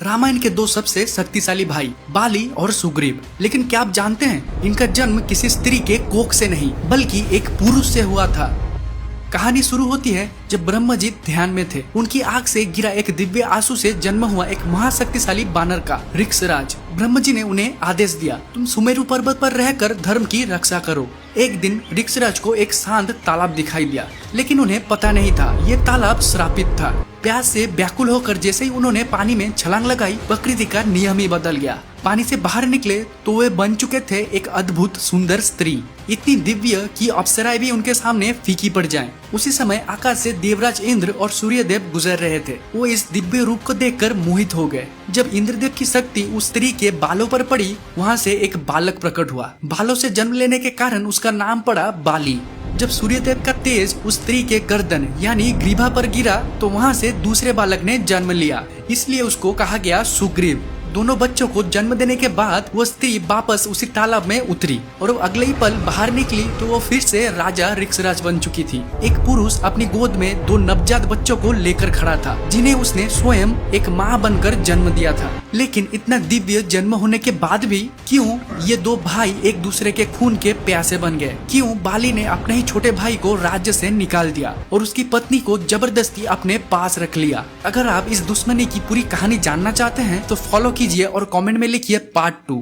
रामायण के दो सबसे शक्तिशाली भाई बाली और सुग्रीव। लेकिन क्या आप जानते हैं, इनका जन्म किसी स्त्री के कोख से नहीं बल्कि एक पुरुष से हुआ था। कहानी शुरू होती है जब ब्रह्मा जी ध्यान में थे। उनकी आंख से गिरा एक दिव्य आंसू से जन्म हुआ एक महाशक्तिशाली बानर का ऋक्षराज। ब्रह्मा जी ने उन्हें आदेश दिया, तुम सुमेरु पर्वत पर रहकर धर्म की रक्षा करो। एक दिन ऋक्षराज को एक शांत तालाब दिखाई दिया, लेकिन उन्हें पता नहीं था ये तालाब श्रापित था। प्यास से व्याकुल होकर जैसे ही उन्होंने पानी में छलांग लगाई, प्रकृति का नियम ही बदल गया। पानी से बाहर निकले तो वे बन चुके थे एक अद्भुत सुंदर स्त्री, इतनी दिव्य कि अप्सराएं भी उनके सामने फीकी पड़ जाएं। उसी समय आकाश से देवराज इंद्र और सूर्यदेव गुजर रहे थे। वो इस दिव्य रूप को देखकर मोहित हो गए। जब इंद्रदेव की शक्ति उस स्त्री के बालों पर पड़ी, वहाँ से एक बालक प्रकट हुआ। बालों से जन्म लेने के कारण उसका नाम पड़ा बाली। जब सूर्यदेव का तेज उस स्त्री के गर्दन यानी ग्रीवा पर गिरा तो वहाँ से दूसरे बालक ने जन्म लिया, इसलिए उसको कहा गया सुग्रीव। दोनों बच्चों को जन्म देने के बाद वो स्त्री वापस उसी तालाब में उतरी और वो अगले ही पल बाहर निकली तो वो फिर से राजा ऋक्षराज बन चुकी थी। एक पुरुष अपनी गोद में दो नवजात बच्चों को लेकर खड़ा था, जिन्हें उसने स्वयं एक माँ बनकर जन्म दिया था। लेकिन इतना दिव्य जन्म होने के बाद भी क्यों ये दो भाई एक दूसरे के खून के प्यासे बन गए? क्यों बाली ने अपने ही छोटे भाई को राज्य से निकाल दिया और उसकी पत्नी को जबरदस्ती अपने पास रख लिया? अगर आप इस दुश्मनी की पूरी कहानी जानना चाहते हैं तो फॉलो कीजिए और कमेंट में लिखिए पार्ट 2।